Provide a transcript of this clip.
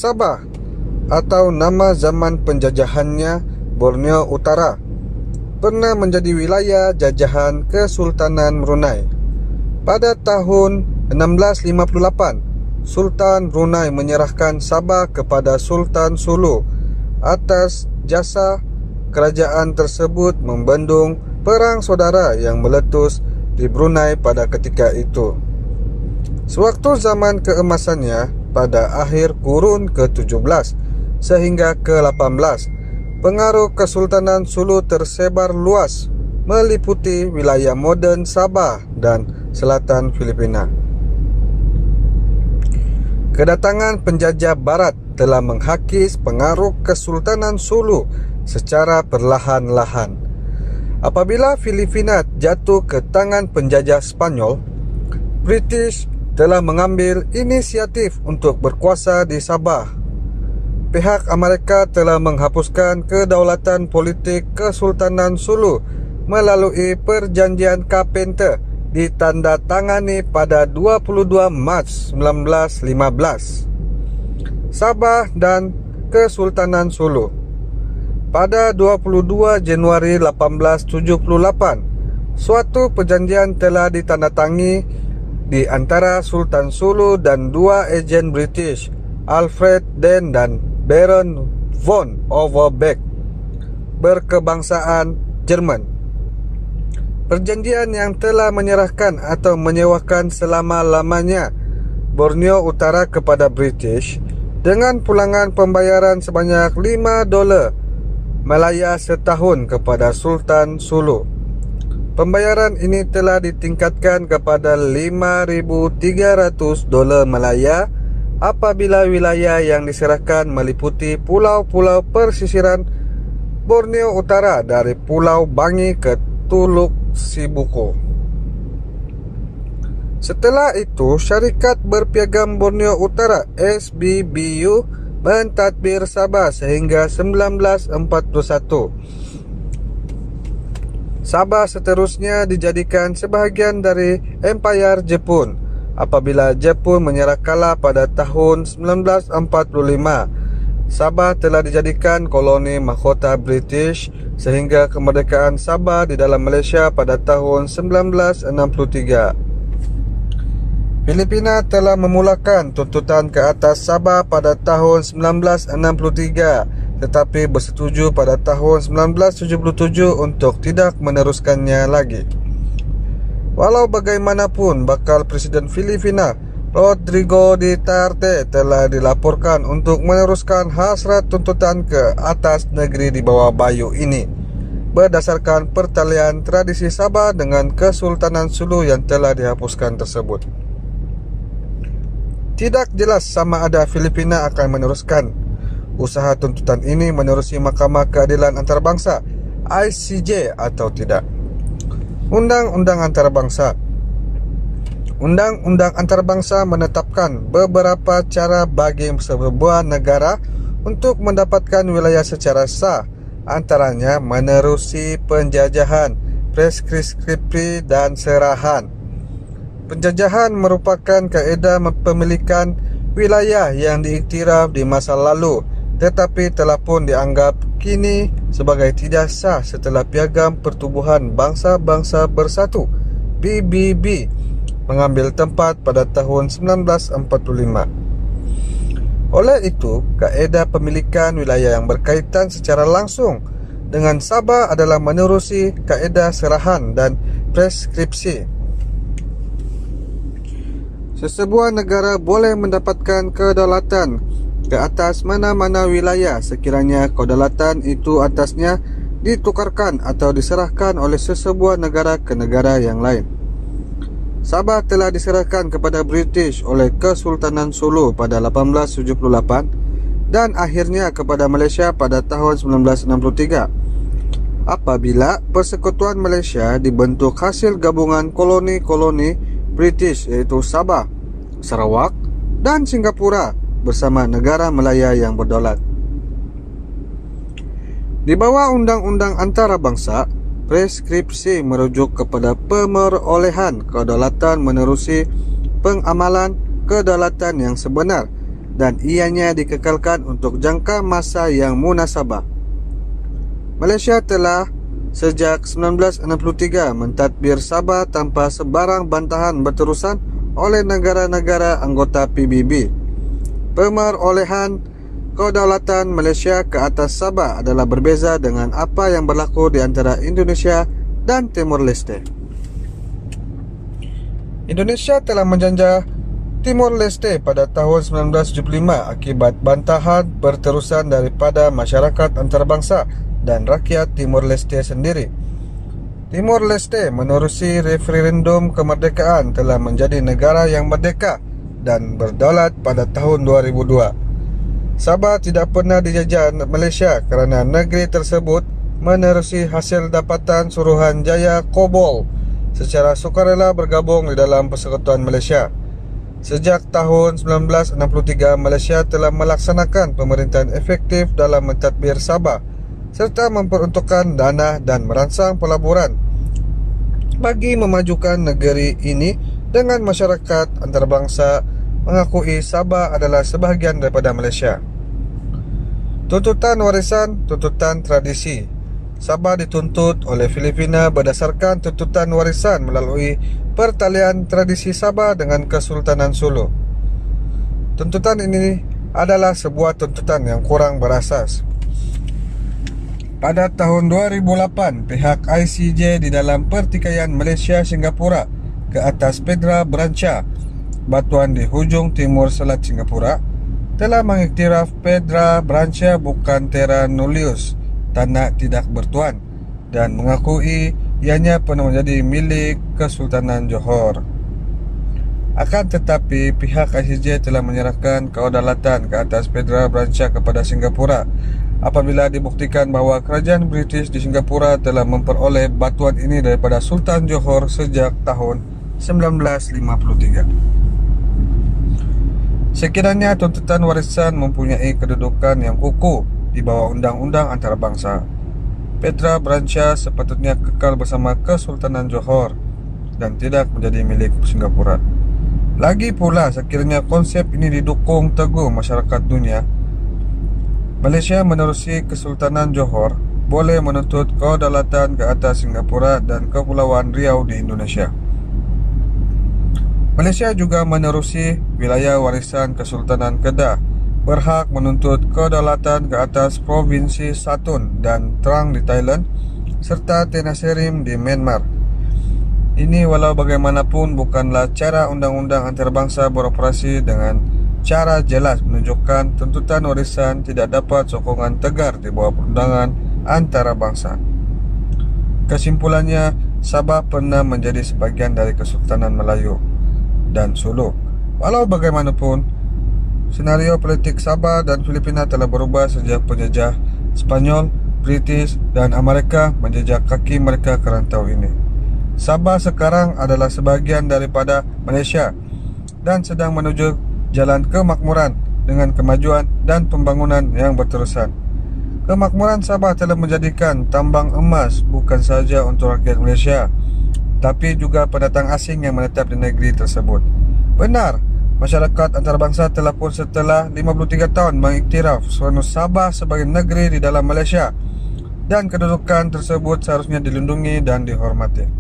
Sabah atau nama zaman penjajahannya Borneo Utara pernah menjadi wilayah jajahan Kesultanan Brunei. Pada tahun 1658, Sultan Brunei menyerahkan Sabah kepada Sultan Sulu atas jasa kerajaan tersebut membendung perang saudara yang meletus di Brunei pada ketika itu. Sewaktu zaman keemasannya pada akhir kurun ke-17 sehingga ke-18, pengaruh Kesultanan Sulu tersebar luas meliputi wilayah moden Sabah dan selatan Filipina. Kedatangan penjajah barat telah menghakis pengaruh Kesultanan Sulu secara perlahan-lahan. Apabila Filipina jatuh ke tangan penjajah Spanyol, British telah mengambil inisiatif untuk berkuasa di Sabah. Pihak Amerika telah menghapuskan kedaulatan politik Kesultanan Sulu melalui Perjanjian Carpenter ditandatangani pada 22 Mac 1915. Sabah dan Kesultanan Sulu. Pada 22 Januari 1878, suatu perjanjian telah ditandatangani di antara Sultan Sulu dan dua ejen British, Alfred Dane dan Baron von Overbeck, berkebangsaan Jerman. Perjanjian yang telah menyerahkan atau menyewakan selama-lamanya Borneo Utara kepada British dengan pulangan pembayaran sebanyak $5 Malaya setahun kepada Sultan Sulu. Pembayaran ini telah ditingkatkan kepada $5,300 Malaya apabila wilayah yang diserahkan meliputi pulau-pulau persisiran Borneo Utara dari Pulau Bangi ke Tuluk Sibuko. Setelah itu, Syarikat Berpiagam Borneo Utara SBBU mentadbir Sabah sehingga 1941. Sabah seterusnya dijadikan sebahagian dari Empayar Jepun apabila Jepun menyerah kalah pada tahun 1945. Sabah telah dijadikan koloni mahkota British sehingga kemerdekaan Sabah di dalam Malaysia pada tahun 1963. Filipina telah memulakan tuntutan ke atas Sabah pada tahun 1963 tetapi bersetuju pada tahun 1977 untuk tidak meneruskannya lagi. Walau bagaimanapun, bakal Presiden Filipina Rodrigo Duterte telah dilaporkan untuk meneruskan hasrat tuntutan ke atas negeri di bawah bayu ini berdasarkan pertalian tradisi Sabah dengan Kesultanan Sulu yang telah dihapuskan tersebut. Tidak jelas sama ada Filipina akan meneruskan usaha tuntutan ini menerusi Mahkamah Keadilan Antarabangsa ICJ atau tidak. Undang-undang antarabangsa. Undang-undang antarabangsa menetapkan beberapa cara bagi sebuah negara untuk mendapatkan wilayah secara sah, antaranya menerusi penjajahan, preskripsi dan serahan. Penjajahan merupakan kaedah pemilikan wilayah yang diiktiraf di masa lalu tetapi telah pun dianggap kini sebagai tidak sah setelah Piagam Pertubuhan Bangsa-Bangsa Bersatu PBB mengambil tempat pada tahun 1945. Oleh itu, kaedah pemilikan wilayah yang berkaitan secara langsung dengan Sabah adalah menerusi kaedah serahan dan preskripsi. Sesebuah negara boleh mendapatkan kedaulatan ke atas mana-mana wilayah sekiranya kedaulatan itu atasnya ditukarkan atau diserahkan oleh sesebuah negara ke negara yang lain. Sabah telah diserahkan kepada British oleh Kesultanan Sulu pada 1878 dan akhirnya kepada Malaysia pada tahun 1963. Apabila Persekutuan Malaysia dibentuk hasil gabungan koloni-koloni British iaitu Sabah, Sarawak dan Singapura bersama negara Melaya yang berdaulat. Di bawah undang-undang antarabangsa, preskripsi merujuk kepada pemerolehan kedaulatan menerusi pengamalan kedaulatan yang sebenar dan ianya dikekalkan untuk jangka masa yang munasabah. Malaysia telah sejak 1963 mentadbir Sabah tanpa sebarang bantahan berterusan oleh negara-negara anggota PBB. Pemerolehan kedaulatan Malaysia ke atas Sabah adalah berbeza dengan apa yang berlaku di antara Indonesia dan Timor Leste. Indonesia telah menjajah Timor Leste pada tahun 1975 akibat bantahan berterusan daripada masyarakat antarabangsa dan rakyat Timor Leste sendiri. Timor Leste menerusi referendum kemerdekaan telah menjadi negara yang merdeka dan berdaulat pada tahun 2002. Sabah tidak pernah dijajah Malaysia kerana negeri tersebut menerusi hasil dapatan Suruhanjaya Kobol secara sukarela bergabung di dalam Persekutuan Malaysia. Sejak tahun 1963, Malaysia telah melaksanakan pemerintahan efektif dalam mentadbir Sabah serta memperuntukkan dana dan merangsang pelaburan bagi memajukan negeri ini dengan masyarakat antarabangsa mengakui Sabah adalah sebahagian daripada Malaysia. Tuntutan warisan, tuntutan tradisi. Sabah dituntut oleh Filipina berdasarkan tuntutan warisan melalui pertalian tradisi Sabah dengan Kesultanan Sulu. Tuntutan ini adalah sebuah tuntutan yang kurang berasas. Pada tahun 2008, pihak ICJ di dalam pertikaian Malaysia-Singapura ke atas Pedra Branca, batuan di hujung timur Selat Singapura, telah mengiktiraf Pedra Branca bukan terra nullius, tanah tidak bertuan, dan mengakui ianya pernah menjadi milik Kesultanan Johor. Akan tetapi, pihak ICJ telah menyerahkan kedaulatan ke atas Pedra Branca kepada Singapura apabila dibuktikan bahawa kerajaan British di Singapura telah memperoleh batuan ini daripada Sultan Johor sejak tahun 1953. Sekiranya tuntutan warisan mempunyai kedudukan yang kukuh di bawah undang-undang antarabangsa, Pedra Branca sepatutnya kekal bersama Kesultanan Johor dan tidak menjadi milik Singapura. Lagi pula, sekiranya konsep ini didukung teguh masyarakat dunia, Malaysia menerusi Kesultanan Johor boleh menuntut kedaulatan ke atas Singapura dan Kepulauan Riau di Indonesia. Malaysia juga menerusi wilayah warisan Kesultanan Kedah, berhak menuntut kedaulatan ke atas Provinsi Satun dan Trang di Thailand serta Tenasserim di Myanmar. Ini walau bagaimanapun bukanlah cara undang-undang antarabangsa beroperasi dengan cara jelas menunjukkan tuntutan warisan tidak dapat sokongan tegar di bawah perundangan antarabangsa. Kesimpulannya, Sabah pernah menjadi sebahagian dari Kesultanan Melayu dan Sulu. Walau bagaimanapun, senario politik Sabah dan Filipina telah berubah sejak penjajah Spanyol, British dan Amerika menjejak kaki mereka ke rantau ini. Sabah sekarang adalah sebahagian daripada Malaysia dan sedang menuju jalan kemakmuran dengan kemajuan dan pembangunan yang berterusan. Kemakmuran Sabah telah menjadikan tambang emas bukan sahaja untuk rakyat Malaysia, tapi juga pendatang asing yang menetap di negeri tersebut. Benar, masyarakat antarabangsa telah pun setelah 53 tahun mengiktiraf suatu Sabah sebagai negeri di dalam Malaysia, dan kedudukan tersebut seharusnya dilindungi dan dihormati.